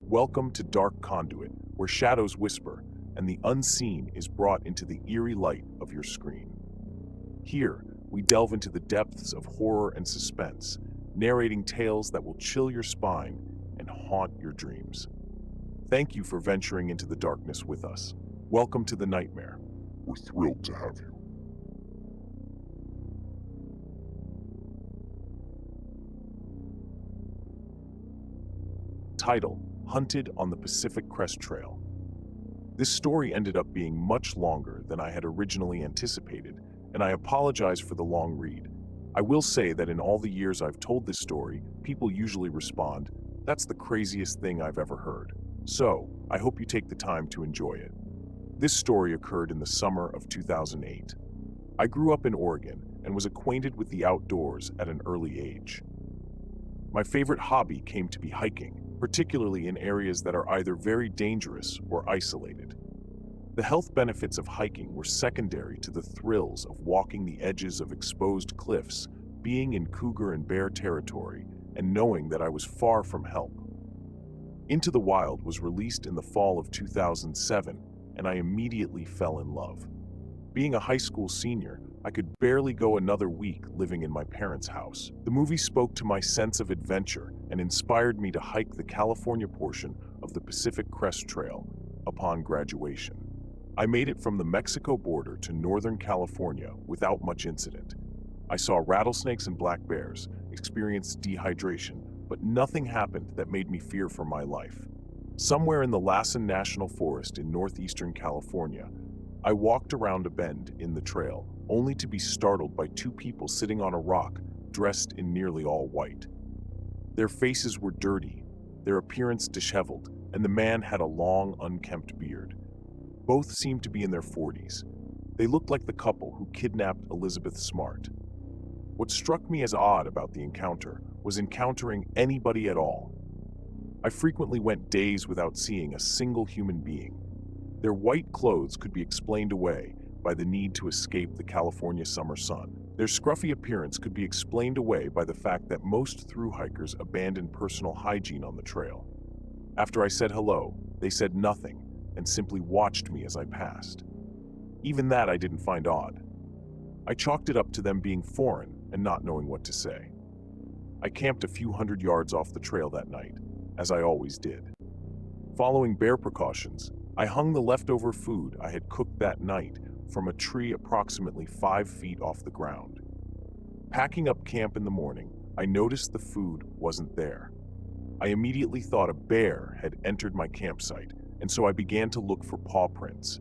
Welcome to Dark Conduit, where shadows whisper and the unseen is brought into the eerie light of your screen. Here, we delve into the depths of horror and suspense, narrating tales that will chill your spine and haunt your dreams. Thank you for venturing into the darkness with us. Welcome to the nightmare. We're thrilled to have you. Title: Hunted on the Pacific Crest Trail. This story ended up being much longer than I had originally anticipated, and I apologize for the long read. I will say that in all the years I've told this story, people usually respond, "That's the craziest thing I've ever heard." So, I hope you take the time to enjoy it. This story occurred in the summer of 2008. I grew up in Oregon and was acquainted with the outdoors at an early age. My favorite hobby came to be hiking, particularly in areas that are either very dangerous or isolated. The health benefits of hiking were secondary to the thrills of walking the edges of exposed cliffs, being in cougar and bear territory, and knowing that I was far from help. Into the Wild was released in the fall of 2007, and I immediately fell in love. Being a high school senior, I could barely go another week living in my parents' house. The movie spoke to my sense of adventure and inspired me to hike the California portion of the Pacific Crest Trail upon graduation. I made it from the Mexico border to Northern California without much incident. I saw rattlesnakes and black bears, experienced dehydration, but nothing happened that made me fear for my life. Somewhere in the Lassen National Forest in northeastern California, I walked around a bend in the trail, only to be startled by two people sitting on a rock, dressed in nearly all white. Their faces were dirty, their appearance disheveled, and the man had a long, unkempt beard. Both seemed to be in their 40s. They looked like the couple who kidnapped Elizabeth Smart. What struck me as odd about the encounter was encountering anybody at all. I frequently went days without seeing a single human being. Their white clothes could be explained away by the need to escape the California summer sun. Their scruffy appearance could be explained away by the fact that most thru-hikers abandon personal hygiene on the trail. After I said hello, they said nothing and simply watched me as I passed. Even that I didn't find odd. I chalked it up to them being foreign and not knowing what to say. I camped a few hundred yards off the trail that night, as I always did. Following bare precautions, I hung the leftover food I had cooked that night from a tree approximately 5 feet off the ground. Packing up camp in the morning, I noticed the food wasn't there. I immediately thought a bear had entered my campsite, and so I began to look for paw prints.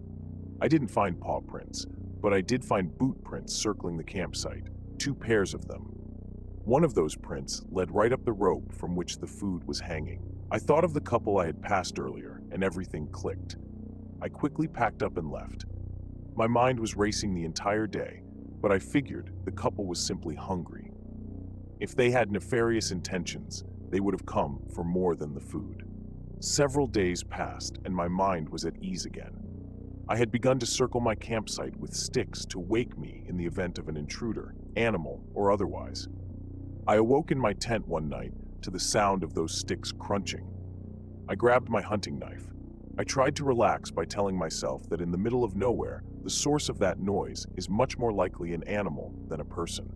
I didn't find paw prints, but I did find boot prints circling the campsite, 2 pairs of them. One of those prints led right up the rope from which the food was hanging. I thought of the couple I had passed earlier, and everything clicked. I quickly packed up and left. My mind was racing the entire day, but I figured the couple was simply hungry. If they had nefarious intentions, they would have come for more than the food. Several days passed, and my mind was at ease again. I had begun to circle my campsite with sticks to wake me in the event of an intruder, animal or otherwise. I awoke in my tent one night to the sound of those sticks crunching. I grabbed my hunting knife. I tried to relax by telling myself that in the middle of nowhere, the source of that noise is much more likely an animal than a person.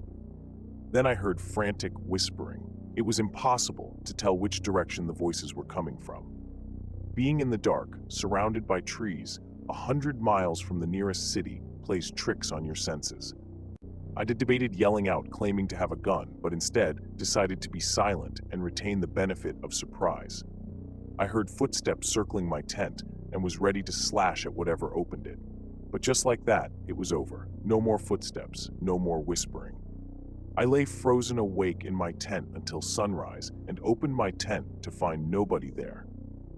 Then I heard frantic whispering. It was impossible to tell which direction the voices were coming from. Being in the dark, surrounded by trees, 100 miles from the nearest city plays tricks on your senses. I debated yelling out claiming to have a gun, but instead decided to be silent and retain the benefit of surprise. I heard footsteps circling my tent and was ready to slash at whatever opened it. But just like that, it was over. No more footsteps, no more whispering. I lay frozen awake in my tent until sunrise and opened my tent to find nobody there.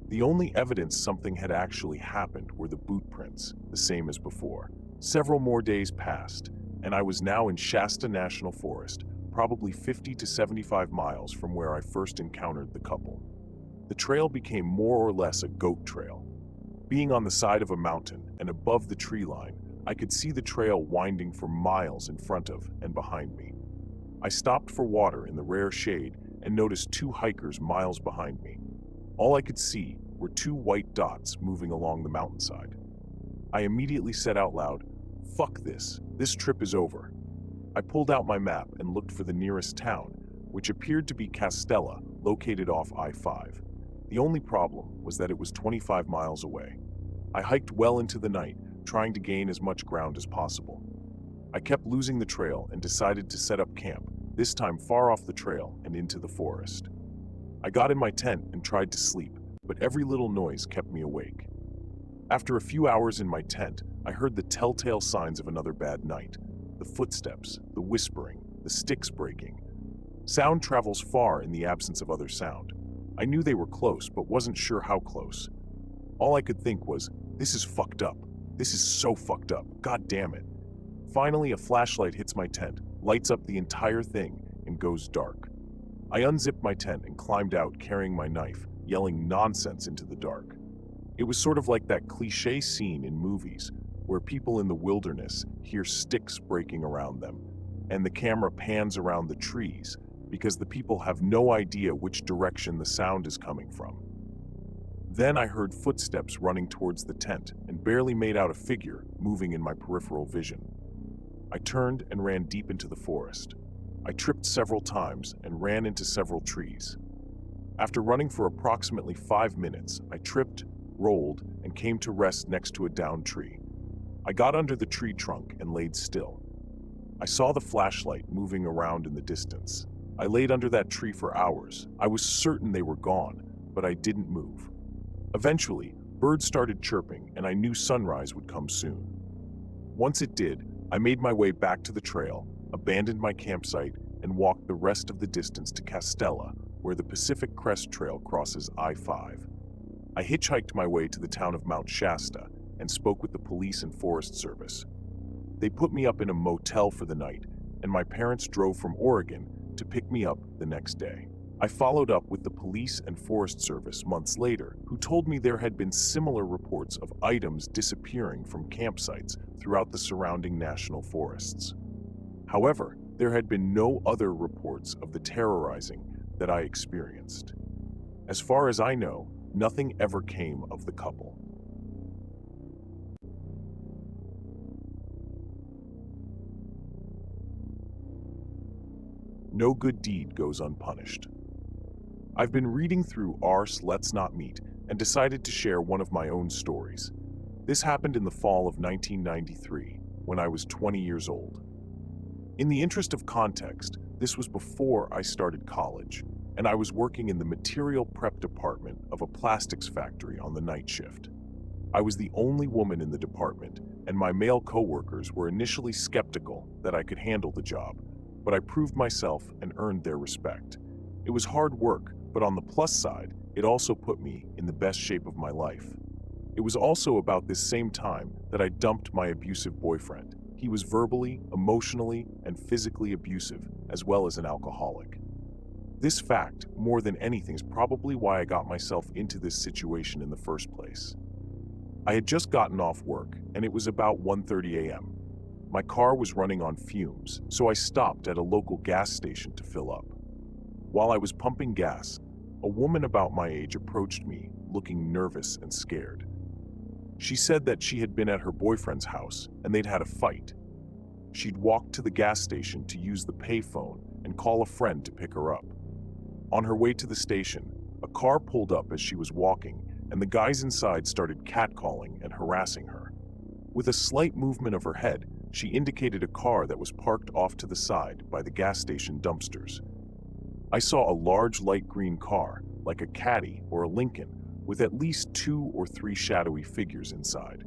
The only evidence something had actually happened were the boot prints, the same as before. Several more days passed, and I was now in Shasta National Forest, probably 50 to 75 miles from where I first encountered the couple. The trail became more or less a goat trail. Being on the side of a mountain and above the tree line, I could see the trail winding for miles in front of and behind me. I stopped for water in the rare shade and noticed 2 hikers miles behind me. All I could see were two white dots moving along the mountainside. I immediately said out loud, "Fuck this. This trip is over." I pulled out my map and looked for the nearest town, which appeared to be Castella, located off I-5. The only problem was that it was 25 miles away. I hiked well into the night, trying to gain as much ground as possible. I kept losing the trail and decided to set up camp, this time far off the trail and into the forest. I got in my tent and tried to sleep, but every little noise kept me awake. After a few hours in my tent, I heard the telltale signs of another bad night. The footsteps, the whispering, the sticks breaking. Sound travels far in the absence of other sound. I knew they were close, but wasn't sure how close. All I could think was, this is fucked up. This is so fucked up. God damn it. Finally, a flashlight hits my tent, lights up the entire thing, and goes dark. I unzipped my tent and climbed out carrying my knife, yelling nonsense into the dark. It was sort of like that cliché scene in movies where people in the wilderness hear sticks breaking around them, and the camera pans around the trees because the people have no idea which direction the sound is coming from. Then I heard footsteps running towards the tent and barely made out a figure moving in my peripheral vision. I turned and ran deep into the forest. I tripped several times and ran into several trees. After running for approximately 5 minutes, I tripped, rolled, and came to rest next to a downed tree. I got under the tree trunk and laid still. I saw the flashlight moving around in the distance. I laid under that tree for hours. I was certain they were gone, but I didn't move. Eventually, birds started chirping and I knew sunrise would come soon. Once it did, I made my way back to the trail, abandoned my campsite, and walked the rest of the distance to Castella, where the Pacific Crest Trail crosses I-5. I hitchhiked my way to the town of Mount Shasta and spoke with the police and Forest Service. They put me up in a motel for the night, and my parents drove from Oregon to pick me up the next day. I followed up with the police and Forest Service months later, who told me there had been similar reports of items disappearing from campsites throughout the surrounding national forests. However, there had been no other reports of the terrorizing that I experienced. As far as I know, nothing ever came of the couple. No good deed goes unpunished. I've been reading through Ars Let's Not Meet and decided to share one of my own stories. This happened in the fall of 1993, when I was 20 years old. In the interest of context, this was before I started college, and I was working in the material prep department of a plastics factory on the night shift. I was the only woman in the department, and my male coworkers were initially skeptical that I could handle the job, but I proved myself and earned their respect. It was hard work, but on the plus side, it also put me in the best shape of my life. It was also about this same time that I dumped my abusive boyfriend. He was verbally, emotionally, and physically abusive, as well as an alcoholic. This fact, more than anything, is probably why I got myself into this situation in the first place. I had just gotten off work, and it was about 1:30 a.m. My car was running on fumes, so I stopped at a local gas station to fill up. While I was pumping gas, a woman about my age approached me, looking nervous and scared. She said that she had been at her boyfriend's house and they'd had a fight. She'd walked to the gas station to use the payphone and call a friend to pick her up. On her way to the station, a car pulled up as she was walking, and the guys inside started catcalling and harassing her. With a slight movement of her head, she indicated a car that was parked off to the side by the gas station dumpsters. I saw a large light green car, like a Caddy or a Lincoln, with at least 2 or 3 shadowy figures inside.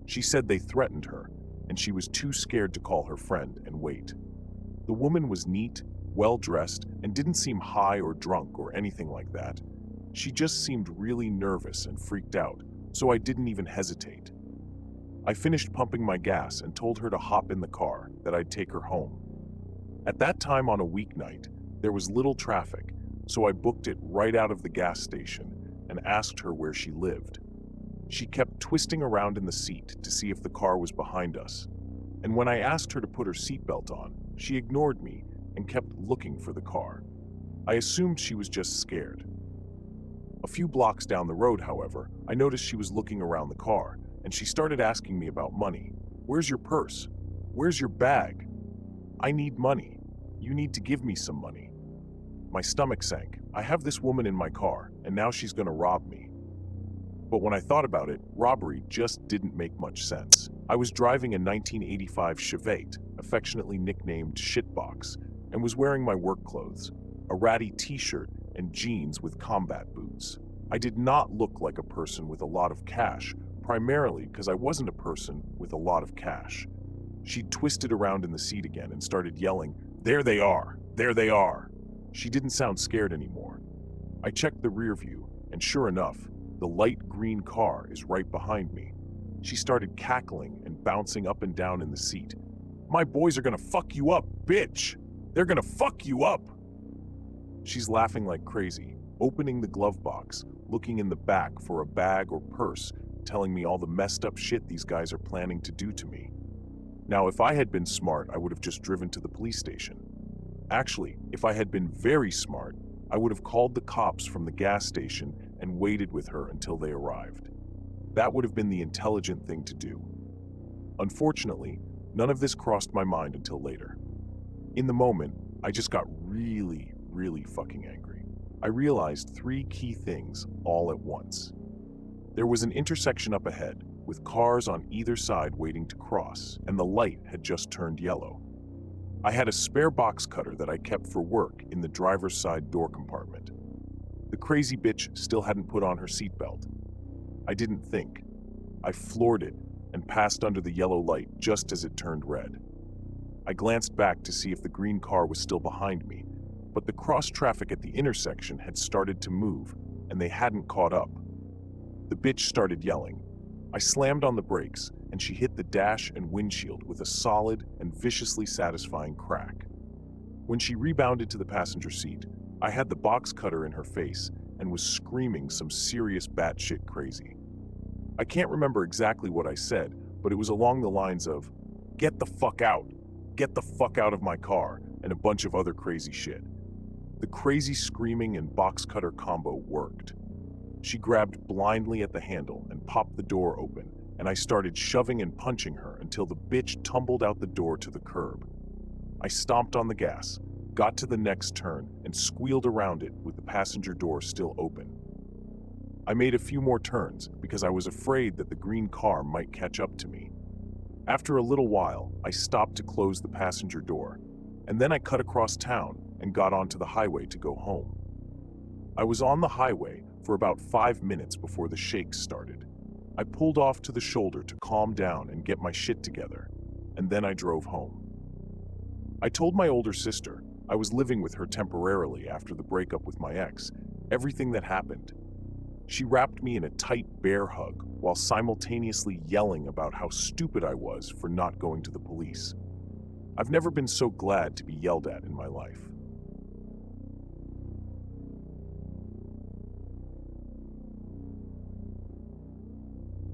She said they threatened her, and she was too scared to call her friend and wait. The woman was neat, well-dressed, and didn't seem high or drunk or anything like that. She just seemed really nervous and freaked out, so I didn't even hesitate. I finished pumping my gas and told her to hop in the car, that I'd take her home. At that time on a weeknight, there was little traffic, so I booked it right out of the gas station and asked her where she lived. She kept twisting around in the seat to see if the car was behind us, and when I asked her to put her seatbelt on, she ignored me and kept looking for the car. I assumed she was just scared. A few blocks down the road, however, I noticed she was looking around the car, and she started asking me about money. Where's your purse? Where's your bag? I need money. You need to give me some money. My stomach sank. I have this woman in my car, and now she's gonna rob me. But when I thought about it, robbery just didn't make much sense. I was driving a 1985 Chevette, affectionately nicknamed Shitbox, and was wearing my work clothes, a ratty t-shirt and jeans with combat boots. I did not look like a person with a lot of cash, primarily because I wasn't a person with a lot of cash. She twisted around in the seat again and started yelling, "There they are! There they are!" She didn't sound scared anymore. I checked the rear view, and sure enough, the light green car is right behind me. She started cackling and bouncing up and down in the seat. "My boys are gonna fuck you up, bitch! They're gonna fuck you up!" She's laughing like crazy, opening the glove box, looking in the back for a bag or purse, telling me all the messed up shit these guys are planning to do to me. Now, if I had been smart, I would have just driven to the police station. Actually, if I had been very smart, I would have called the cops from the gas station and waited with her until they arrived. That would have been the intelligent thing to do. Unfortunately, none of this crossed my mind until later. In the moment, I just got really fucking angry. I realized three key things all at once. There was an intersection up ahead, with cars on either side waiting to cross, and the light had just turned yellow. I had a spare box cutter that I kept for work in the driver's side door compartment. The crazy bitch still hadn't put on her seatbelt. I didn't think. I floored it and passed under the yellow light just as it turned red. I glanced back to see if the green car was still behind me, but the cross traffic at the intersection had started to move, and they hadn't caught up. The bitch started yelling. I slammed on the brakes, and she hit the dash and windshield with a solid and viciously satisfying crack. When she rebounded to the passenger seat, I had the box cutter in her face and was screaming some serious batshit crazy. I can't remember exactly what I said, but it was along the lines of, "Get the fuck out! Get the fuck out of my car!" and a bunch of other crazy shit. The crazy screaming and box cutter combo worked. She grabbed blindly at the handle and popped the door open, and I started shoving and punching her until the bitch tumbled out the door to the curb. I stomped on the gas, got to the next turn, and squealed around it with the passenger door still open. I made a few more turns because I was afraid that the green car might catch up to me. After a little while, I stopped to close the passenger door, and then I cut across town and got onto the highway to go home. I was on the highway for about 5 minutes before the shakes started. I pulled off to the shoulder to calm down and get my shit together, and then I drove home. I told my older sister, I was living with her temporarily after the breakup with my ex, everything that happened. She wrapped me in a tight bear hug while simultaneously yelling about how stupid I was for not going to the police. I've never been so glad to be yelled at in my life.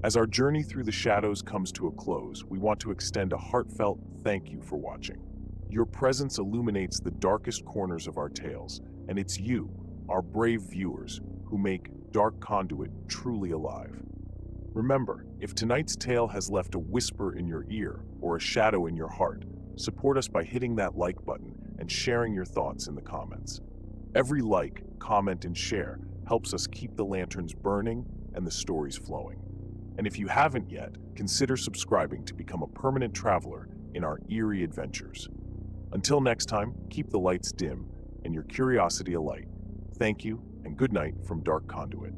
As our journey through the shadows comes to a close, we want to extend a heartfelt thank you for watching. Your presence illuminates the darkest corners of our tales, and it's you, our brave viewers, who make Dark Conduit truly alive. Remember, if tonight's tale has left a whisper in your ear or a shadow in your heart, support us by hitting that like button and sharing your thoughts in the comments. Every like, comment, and share helps us keep the lanterns burning and the stories flowing. And if you haven't yet, consider subscribing to become a permanent traveler in our eerie adventures. Until next time, keep the lights dim and your curiosity alight. Thank you, and good night from Dark Conduit.